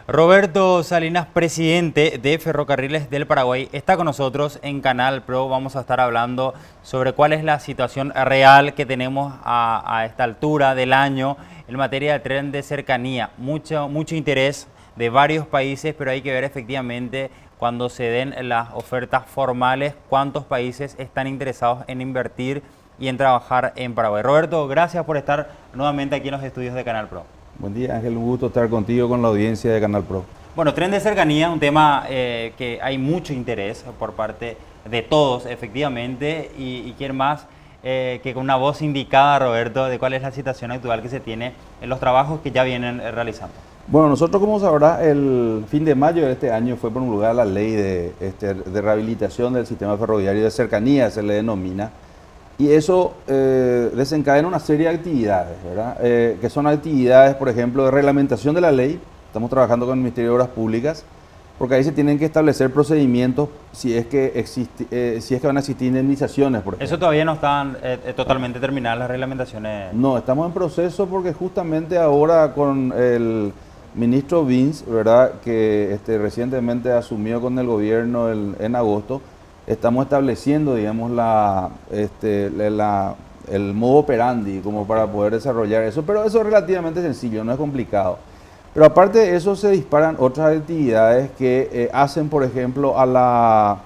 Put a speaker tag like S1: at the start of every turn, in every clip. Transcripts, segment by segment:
S1: Roberto Salinas, presidente de Ferrocarriles del Paraguay, está con nosotros en Canal Pro. Vamos a estar hablando sobre cuál es la situación real que tenemos a esta altura del año en materia del tren de cercanía. Mucho interés de varios países, pero hay que ver efectivamente cuando se den las ofertas formales cuántos países están interesados en invertir y en trabajar en Paraguay. Roberto, gracias por estar nuevamente aquí en los estudios de Canal Pro.
S2: Buen día, Ángel, un gusto estar contigo con la audiencia de Canal Pro.
S1: Bueno, tren de cercanía, un tema que hay mucho interés por parte de todos, efectivamente, y quién más que con una voz indicada, Roberto, de cuál es la situación actual que se tiene en los trabajos que ya vienen realizando.
S2: Bueno, nosotros, como sabrás, el fin de mayo de este año fue promulgada la ley de rehabilitación del sistema ferroviario de cercanía, se le denomina, y eso desencadena una serie de actividades, ¿verdad? Que son actividades, por ejemplo, de reglamentación de la ley. Estamos trabajando con el Ministerio de Obras Públicas, porque ahí se tienen que establecer procedimientos si es que van a existir indemnizaciones, por ejemplo.
S1: Eso todavía no están totalmente terminadas las reglamentaciones.
S2: No, estamos en proceso porque justamente ahora con el ministro Vince, ¿verdad?, que recientemente asumió con el gobierno en agosto, estamos estableciendo, digamos, el modo operandi como para poder desarrollar eso, pero eso es relativamente sencillo, no es complicado. Pero aparte de eso se disparan otras actividades que hacen, por ejemplo, a la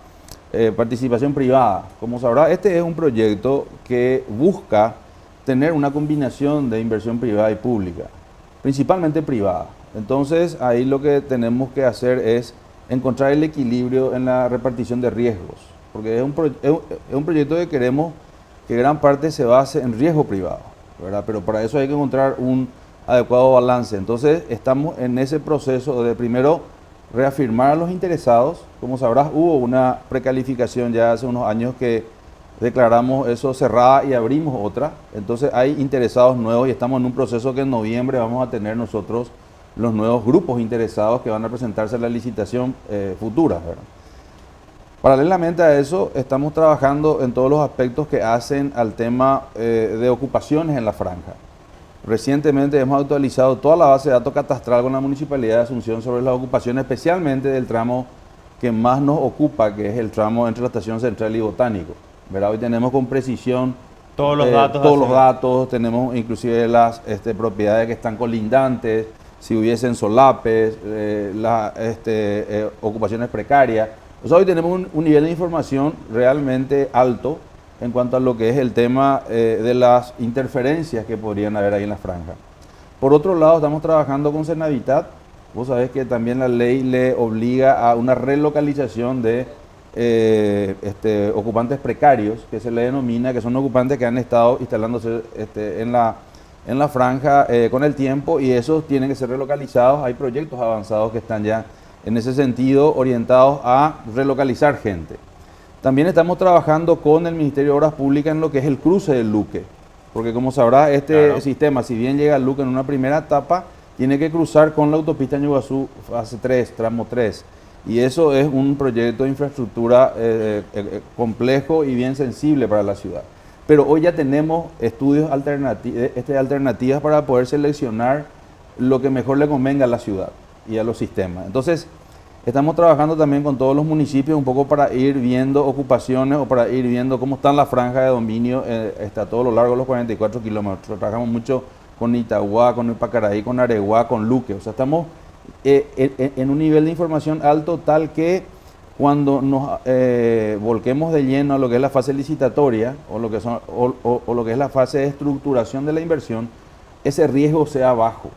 S2: participación privada. Como sabrá, este es un proyecto que busca tener una combinación de inversión privada y pública, principalmente privada. Entonces, ahí lo que tenemos que hacer es encontrar el equilibrio en la repartición de riesgos, porque es un proyecto que queremos que gran parte se base en riesgo privado, ¿verdad? Pero para eso hay que encontrar un adecuado balance. Entonces, estamos en ese proceso de primero reafirmar a los interesados. Como sabrás, hubo una precalificación ya hace unos años que declaramos eso cerrada y abrimos otra. Entonces, hay interesados nuevos y estamos en un proceso que en noviembre vamos a tener nosotros los nuevos grupos interesados que van a presentarse a la licitación futura, ¿verdad? Paralelamente a eso, estamos trabajando en todos los aspectos que hacen al tema de ocupaciones en la franja. Recientemente hemos actualizado toda la base de datos catastral con la Municipalidad de Asunción sobre las ocupaciones, especialmente del tramo que más nos ocupa, que es el tramo entre la Estación Central y Botánico, ¿verdad? Hoy tenemos con precisión
S1: Todos los datos.
S2: todos los datos, tenemos inclusive las propiedades que están colindantes, si hubiesen solapes, ocupaciones precarias. O sea, hoy tenemos un nivel de información realmente alto en cuanto a lo que es el tema de las interferencias que podrían haber ahí en la franja. Por otro lado, estamos trabajando con Senavitat. Vos sabés que también la ley le obliga a una relocalización de ocupantes precarios, que se le denomina, que son ocupantes que han estado instalándose en la franja con el tiempo, y esos tienen que ser relocalizados. Hay proyectos avanzados que están ya en ese sentido orientados a relocalizar gente. También estamos trabajando con el Ministerio de Obras Públicas en lo que es el cruce del Luque, porque como sabrá,
S1: Claro.
S2: sistema, si bien llega al Luque en una primera etapa, tiene que cruzar con la autopista Ñuguazú fase 3, tramo 3, y eso es un proyecto de infraestructura complejo y bien sensible para la ciudad. Pero hoy ya tenemos estudios alternativas para poder seleccionar lo que mejor le convenga a la ciudad y a los sistemas. Entonces, estamos trabajando también con todos los municipios un poco para ir viendo ocupaciones o para ir viendo cómo está la franja de dominio a todo lo largo de los 44 kilómetros. Trabajamos mucho con Itagua, con Pacaraí, con Areguá, con Luque. O sea, estamos en un nivel de información alto tal que cuando nos volquemos de lleno a lo que es la fase licitatoria o lo que es la fase de estructuración de la inversión, ese riesgo sea bajo.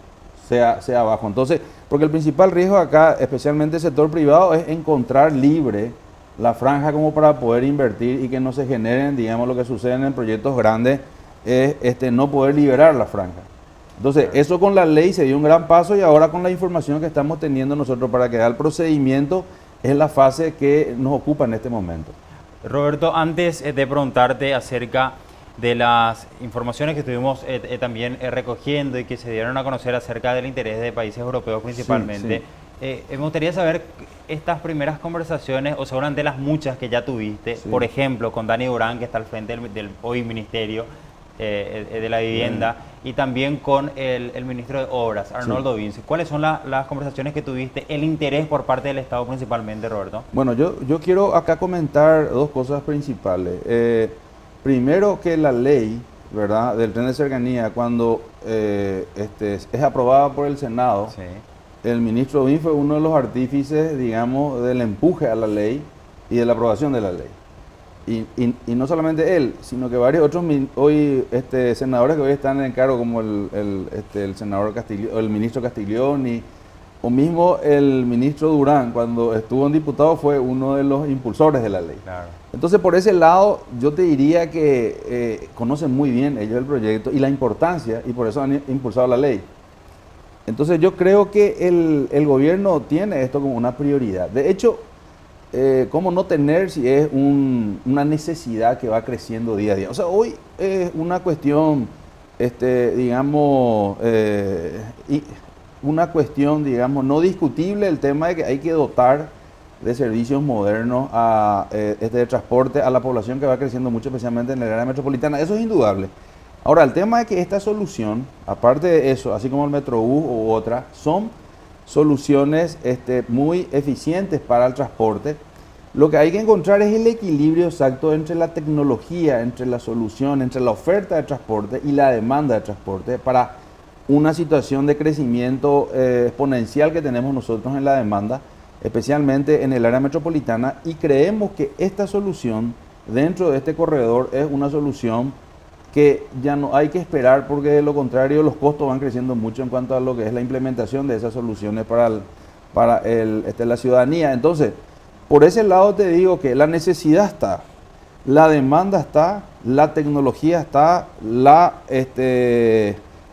S2: Entonces, porque el principal riesgo acá, especialmente el sector privado, es encontrar libre la franja como para poder invertir y que no se generen, digamos, lo que sucede en proyectos grandes, es no poder liberar la franja. Entonces, eso con la ley se dio un gran paso, y ahora con la información que estamos teniendo nosotros para crear el procedimiento, es la fase que nos ocupa en este momento.
S1: Roberto, antes de preguntarte acerca de las informaciones que estuvimos también recogiendo y que se dieron a conocer acerca del interés de países europeos principalmente, me gustaría saber estas primeras conversaciones, o seguramente las muchas que ya tuviste, por ejemplo, con Dani Durán, que está al frente del hoy ministerio, de la Vivienda y también con el ministro de Obras, Arnoldo Vinci. ¿Cuáles son las conversaciones que tuviste, el interés por parte del Estado principalmente, Roberto?
S2: Bueno, yo quiero acá comentar dos cosas principales. Primero, que la ley, ¿verdad?, del tren de cercanía, cuando es aprobada por el Senado,
S1: Sí.
S2: el ministro Bin fue uno de los artífices, digamos, del empuje a la ley y de la aprobación de la ley. Y no solamente él, sino que varios otros senadores que hoy están en cargo, como el senador el ministro Castiglioni, o mismo el ministro Durán, cuando estuvo en diputado, fue uno de los impulsores de la ley.
S1: Claro.
S2: Entonces, por ese lado, yo te diría que conocen muy bien ellos el proyecto y la importancia, y por eso han impulsado la ley. Entonces, yo creo que el gobierno tiene esto como una prioridad. De hecho, ¿cómo no tener si es una necesidad que va creciendo día a día? O sea, hoy es una cuestión, digamos, una cuestión, digamos, no discutible el tema de que hay que dotar de servicios modernos de transporte a la población que va creciendo mucho, especialmente en el área metropolitana. Eso es indudable. Ahora, el tema es que esta solución, aparte de eso, así como el Metrobús u otra, son soluciones muy eficientes para el transporte. Lo que hay que encontrar es el equilibrio exacto entre la tecnología, entre la solución, entre la oferta de transporte y la demanda de transporte para una situación de crecimiento exponencial que tenemos nosotros en la demanda, especialmente en el área metropolitana, y creemos que esta solución dentro de este corredor es una solución que ya no hay que esperar, porque de lo contrario los costos van creciendo mucho en cuanto a lo que es la implementación de esas soluciones para la ciudadanía. Entonces, por ese lado te digo que la necesidad está, la demanda está, la tecnología está, la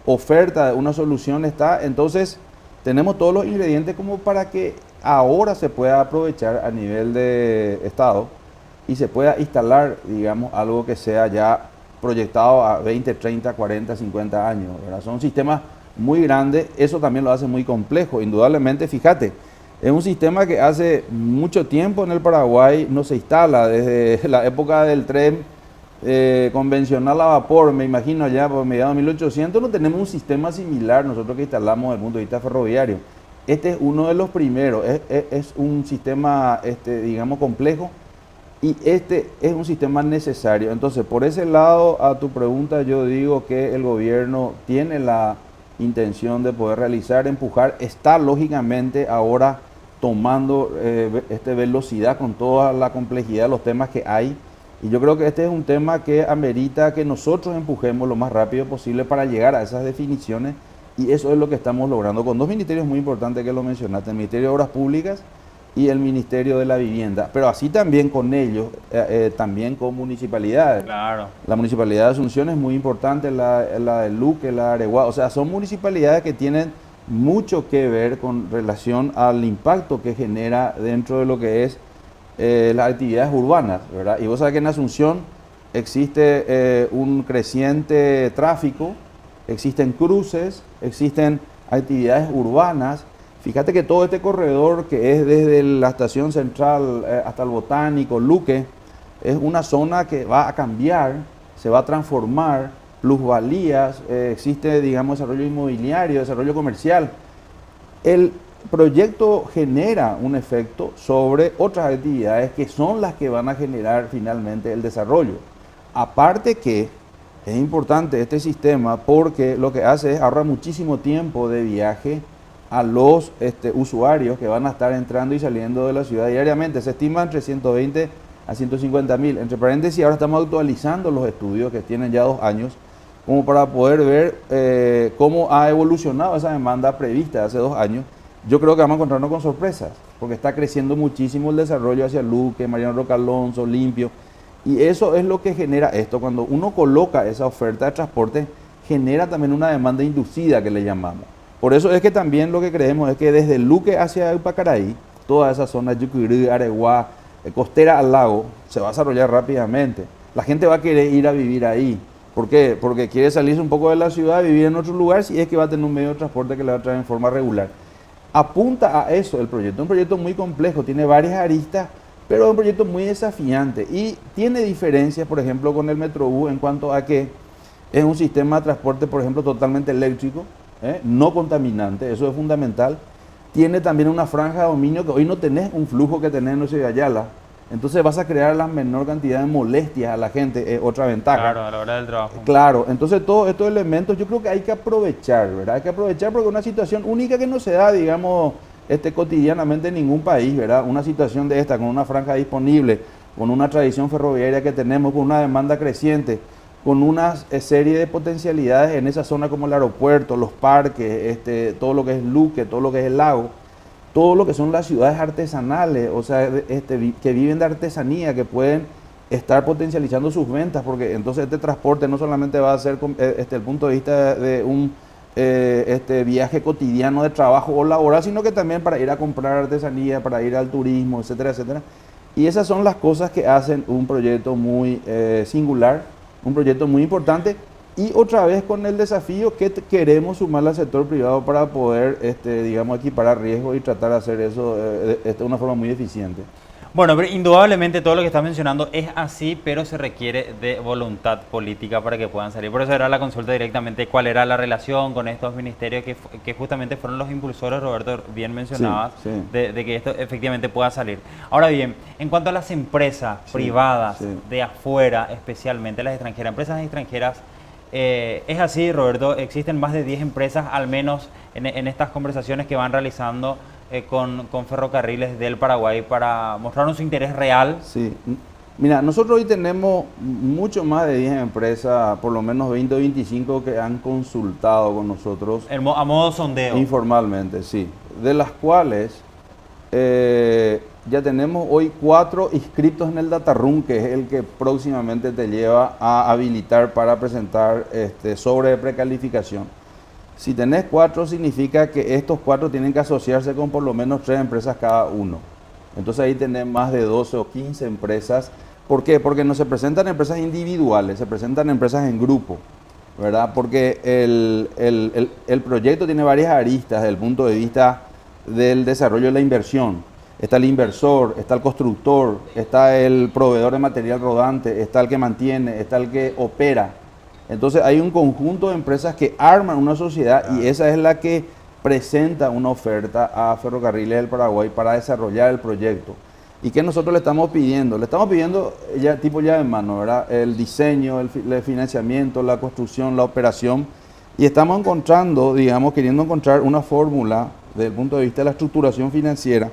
S2: oferta de una solución está. Entonces, tenemos todos los ingredientes como para que ahora se pueda aprovechar a nivel de Estado y se pueda instalar, digamos, algo que sea ya proyectado a 20, 30, 40, 50 años, ¿verdad? Son sistemas muy grandes, eso también lo hace muy complejo, indudablemente. Fíjate, es un sistema que hace mucho tiempo en el Paraguay no se instala, desde la época del tren convencional a vapor, me imagino allá por mediados de 1800, no tenemos un sistema similar nosotros que instalamos desde el punto de vista ferroviario. Este es uno de los primeros, es un sistema, digamos, complejo, y este es un sistema necesario. Entonces, por ese lado, a tu pregunta, yo digo que el gobierno tiene la intención de poder realizar, empujar, está lógicamente ahora tomando velocidad con toda la complejidad de los temas que hay, y yo creo que este es un tema que amerita que nosotros empujemos lo más rápido posible para llegar a esas definiciones, y eso es lo que estamos logrando con dos ministerios muy importantes que lo mencionaste, el Ministerio de Obras Públicas y el Ministerio de la Vivienda, pero así también con ellos, también con municipalidades.
S1: Claro.
S2: La Municipalidad de Asunción es muy importante, la de Luque, la de Areguá, o sea, son municipalidades que tienen mucho que ver con relación al impacto que genera dentro de lo que es las actividades urbanas, ¿verdad? Y vos sabés que en Asunción existe un creciente tráfico, existen cruces, existen actividades urbanas. Fíjate que todo este corredor que es desde la estación central hasta el Botánico, Luque, es una zona que va a cambiar, se va a transformar, plusvalías, existe, digamos, desarrollo inmobiliario, desarrollo comercial. El proyecto genera un efecto sobre otras actividades que son las que van a generar finalmente el desarrollo. Aparte que es importante este sistema porque lo que hace es ahorrar muchísimo tiempo de viaje a los usuarios que van a estar entrando y saliendo de la ciudad diariamente. Se estima entre 120 a 150 mil. Entre paréntesis, ahora estamos actualizando los estudios que tienen ya 2 años, como para poder ver cómo ha evolucionado esa demanda prevista hace 2 años. Yo creo que vamos a encontrarnos con sorpresas, porque está creciendo muchísimo el desarrollo hacia Luque, Mariano Roca Alonso, Limpio, y eso es lo que genera esto. Cuando uno coloca esa oferta de transporte, genera también una demanda inducida que le llamamos. Por eso es que también lo que creemos es que desde Luque hacia Upacaraí, toda esa zona, Yucurí, Areguá, costera al lago, se va a desarrollar rápidamente. La gente va a querer ir a vivir ahí. ¿Por qué? Porque quiere salirse un poco de la ciudad, vivir en otro lugar, si es que va a tener un medio de transporte que le va a traer en forma regular. Apunta a eso el proyecto. Es un proyecto muy complejo, tiene varias aristas, pero es un proyecto muy desafiante y tiene diferencias, por ejemplo, con el Metrobús en cuanto a que Es un sistema de transporte, por ejemplo, totalmente eléctrico, no contaminante, eso es fundamental. Tiene también una franja de dominio que hoy no tenés un flujo que tenés en Nueva Ayala. Entonces vas a crear la menor cantidad de molestias a la gente, es otra ventaja.
S1: Claro, a la hora del trabajo.
S2: Claro, entonces todos estos elementos yo creo que hay que aprovechar, ¿verdad? Hay que aprovechar porque es una situación única que no se da, digamos, cotidianamente en ningún país, ¿verdad? Una situación de esta, con una franja disponible, con una tradición ferroviaria que tenemos, con una demanda creciente, con una serie de potencialidades en esa zona como el aeropuerto, los parques, todo lo que es Luque, todo lo que es el lago, todo lo que son las ciudades artesanales, o sea, que viven de artesanía, que pueden estar potencializando sus ventas, porque entonces este transporte no solamente va a ser el punto de vista de un viaje cotidiano de trabajo o laboral, sino que también para ir a comprar artesanía, para ir al turismo, etcétera, etcétera. Y esas son las cosas que hacen un proyecto muy singular, un proyecto muy importante, y otra vez con el desafío que queremos sumar al sector privado para poder, digamos, equiparar riesgos y tratar de hacer eso de una forma muy eficiente.
S1: Bueno, pero indudablemente todo lo que estás mencionando es así, pero se requiere de voluntad política para que puedan salir. Por eso era la consulta directamente, cuál era la relación con estos ministerios que justamente fueron los impulsores, Roberto, bien mencionabas,
S2: Sí, sí.
S1: de que esto efectivamente pueda salir. Ahora bien, en cuanto a las empresas privadas de afuera, especialmente las extranjeras, empresas extranjeras, es así, Roberto, existen más de 10 empresas, al menos en estas conversaciones que van realizando con Ferrocarriles del Paraguay para mostrarnos su interés real.
S2: Sí, mira, nosotros hoy tenemos mucho más de 10 empresas, por lo menos 20 o 25 que han consultado con nosotros.
S1: A modo sondeo.
S2: Informalmente, sí. De las cuales ya tenemos hoy 4 inscritos en el Data Room, que es el que próximamente te lleva a habilitar para presentar sobre precalificación. Si tenés 4, significa que estos 4 tienen que asociarse con por lo menos 3 empresas cada uno. Entonces ahí tenés más de 12 o 15 empresas. ¿Por qué? Porque no se presentan empresas individuales, se presentan empresas en grupo, ¿verdad? Porque el proyecto tiene varias aristas desde el punto de vista del desarrollo de la inversión. Está el inversor, está el constructor, está el proveedor de material rodante, está el que mantiene, está el que opera. Entonces hay un conjunto de empresas que arman una sociedad y esa es la que presenta una oferta a Ferrocarriles del Paraguay para desarrollar el proyecto. ¿Y qué nosotros le estamos pidiendo? Le estamos pidiendo ya tipo llave en mano, ¿verdad? El diseño, el financiamiento, la construcción, la operación. Y estamos encontrando, digamos, queriendo encontrar una fórmula desde el punto de vista de la estructuración financiera,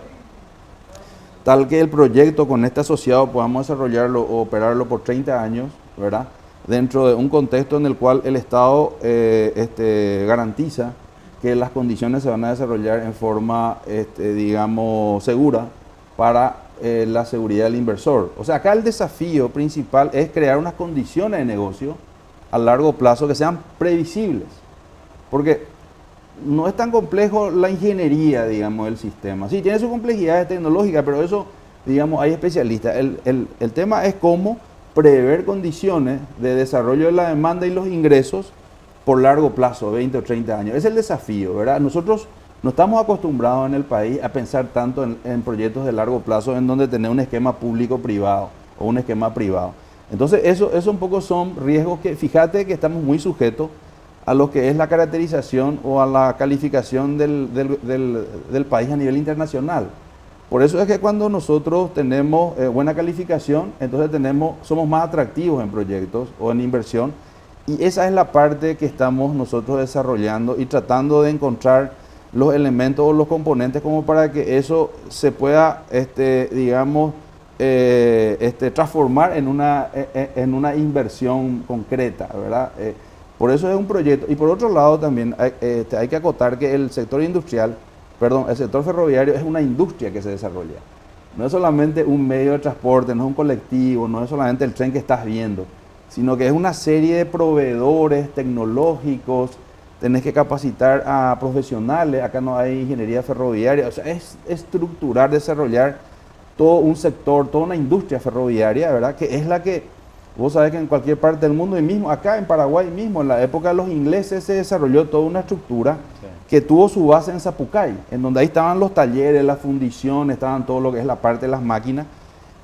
S2: tal que el proyecto con este asociado podamos desarrollarlo o operarlo por 30 años, ¿verdad? Dentro de un contexto en el cual el Estado garantiza que las condiciones se van a desarrollar en forma, digamos, segura para la seguridad del inversor. O sea, acá el desafío principal es crear unas condiciones de negocio a largo plazo que sean previsibles. Porque no es tan complejo la ingeniería, digamos, del sistema. Sí, tiene sus complejidades tecnológicas, pero eso, digamos, hay especialistas. El tema es cómo prever condiciones de desarrollo de la demanda y los ingresos por largo plazo, 20 o 30 años. Es el desafío, ¿verdad? Nosotros no estamos acostumbrados en el país a pensar tanto en proyectos de largo plazo en donde tener un esquema público-privado o un esquema privado. Entonces, eso un poco son riesgos que, fíjate que estamos muy sujetos a lo que es la caracterización o a la calificación del país a nivel internacional. Por eso es que cuando nosotros tenemos buena calificación, entonces somos más atractivos en proyectos o en inversión, y esa es la parte que estamos nosotros desarrollando y tratando de encontrar los elementos o los componentes como para que eso se pueda, digamos, transformar en una inversión concreta, ¿verdad? Por eso es un proyecto. Y por otro lado también hay que acotar que el sector industrial, el sector ferroviario es una industria que se desarrolla. No es solamente un medio de transporte, no es un colectivo, no es solamente el tren que estás viendo, sino que es una serie de proveedores tecnológicos. Tenés que capacitar a profesionales, acá no hay ingeniería ferroviaria, o sea, es estructurar, desarrollar todo un sector, toda una industria ferroviaria, ¿verdad? Que es la que, vos sabés que en cualquier parte del mundo, y mismo acá en Paraguay mismo, en la época de los ingleses se desarrolló toda una estructura que tuvo su base en Zapucay, en donde ahí estaban los talleres, las fundiciones, estaban todo lo que es la parte de las máquinas,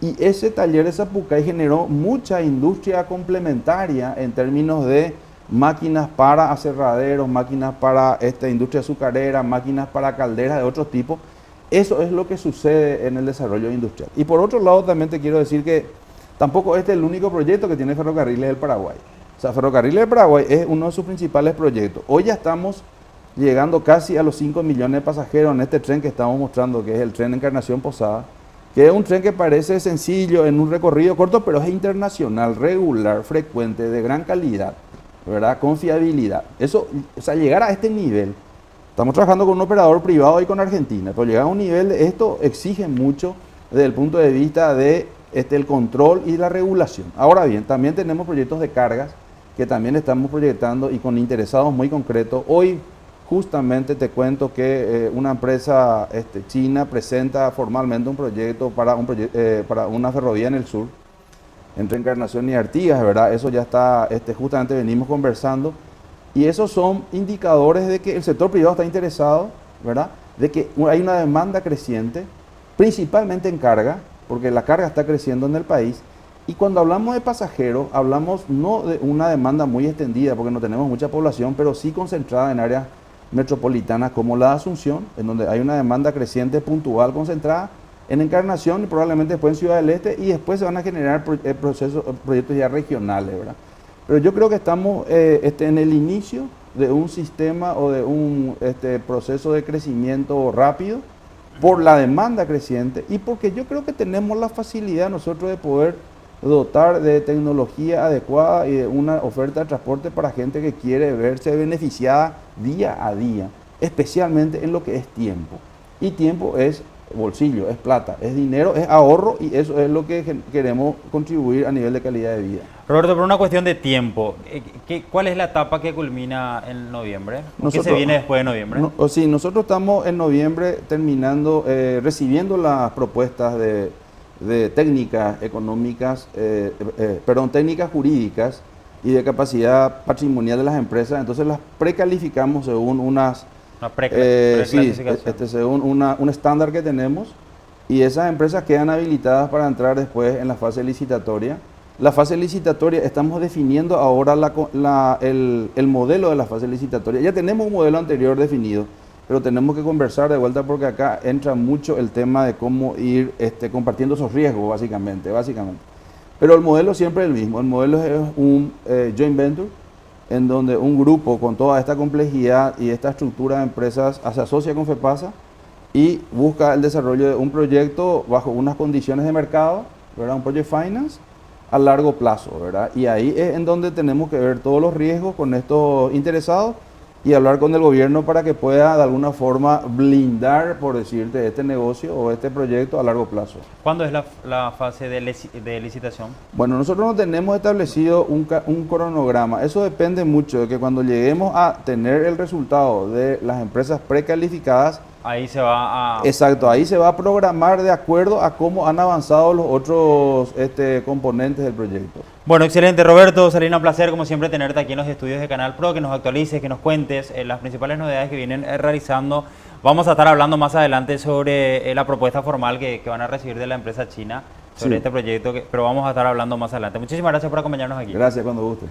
S2: y ese taller de Zapucay generó mucha industria complementaria en términos de máquinas para aserraderos, máquinas para industria azucarera, máquinas para calderas de otro tipo. Eso es lo que sucede en el desarrollo industrial. Y por otro lado también te quiero decir que tampoco este es el único proyecto que tiene Ferrocarriles del Paraguay. O sea, Ferrocarriles del Paraguay es uno de sus principales proyectos. Hoy ya estamos llegando casi a los 5 millones de pasajeros en este tren que estamos mostrando, que es el tren Encarnación Posada, que es un tren que parece sencillo en un recorrido corto, pero es internacional, regular, frecuente, de gran calidad, ¿verdad? Con fiabilidad. Eso, o sea, llegar a este nivel, estamos trabajando con un operador privado y con Argentina, pero llegar a un nivel de esto exige mucho desde el punto de vista de el control y la regulación. Ahora bien, también tenemos proyectos de cargas que también estamos proyectando y con interesados muy concretos. Hoy justamente te cuento que una empresa china presenta formalmente un proyecto para una ferrovía en el sur, entre Encarnación y Artigas, ¿verdad? Eso ya está, justamente venimos conversando, y esos son indicadores de que el sector privado está interesado, ¿verdad? De que hay una demanda creciente, principalmente en carga, porque la carga está creciendo en el país, y cuando hablamos de pasajeros, hablamos no de una demanda muy extendida, porque no tenemos mucha población, pero sí concentrada en áreas metropolitanas como la de Asunción, en donde hay una demanda creciente puntual concentrada en Encarnación y probablemente después en Ciudad del Este, y después se van a generar proyectos ya regionales, ¿verdad? Pero yo creo que estamos en el inicio de un sistema o de un proceso de crecimiento rápido por la demanda creciente y porque yo creo que tenemos la facilidad nosotros de poder dotar de tecnología adecuada y de una oferta de transporte para gente que quiere verse beneficiada día a día, especialmente en lo que es tiempo. Y tiempo es bolsillo, es plata, es dinero, es ahorro, y eso es lo que queremos contribuir a nivel de calidad de vida.
S1: Roberto, por una cuestión de tiempo, ¿cuál es la etapa que culmina en noviembre? ¿Qué se viene después de noviembre?
S2: Sí, nosotros estamos en noviembre terminando, recibiendo las propuestas de técnicas económicas, técnicas jurídicas y de capacidad patrimonial de las empresas. Entonces las precalificamos según según un estándar que tenemos, y esas empresas quedan habilitadas para entrar después en la fase licitatoria. La fase licitatoria, estamos definiendo ahora el modelo de la fase licitatoria. Ya tenemos un modelo anterior definido, pero tenemos que conversar de vuelta porque acá entra mucho el tema de cómo ir compartiendo esos riesgos, básicamente. Pero el modelo siempre es el mismo. El modelo es un joint venture, en donde un grupo con toda esta complejidad y esta estructura de empresas se asocia con FEPASA y busca el desarrollo de un proyecto bajo unas condiciones de mercado, ¿verdad? Un project finance a largo plazo, ¿verdad? Y ahí es en donde tenemos que ver todos los riesgos con estos interesados y hablar con el gobierno para que pueda de alguna forma blindar, por decirte, este negocio o este proyecto a largo plazo.
S1: ¿Cuándo es la fase de licitación?
S2: Bueno, nosotros no tenemos establecido un cronograma. Eso depende mucho de que cuando lleguemos a tener el resultado de las empresas precalificadas,
S1: ahí se va a...
S2: Exacto, ahí se va a programar de acuerdo a cómo han avanzado los otros componentes del proyecto.
S1: Bueno, excelente, Roberto. Sería un placer, como siempre, tenerte aquí en los estudios de Canal Pro, que nos actualices, que nos cuentes las principales novedades que vienen realizando. Vamos a estar hablando más adelante sobre la propuesta formal que van a recibir de la empresa china sobre este proyecto, pero vamos a estar hablando más adelante. Muchísimas gracias por acompañarnos aquí.
S2: Gracias, cuando guste.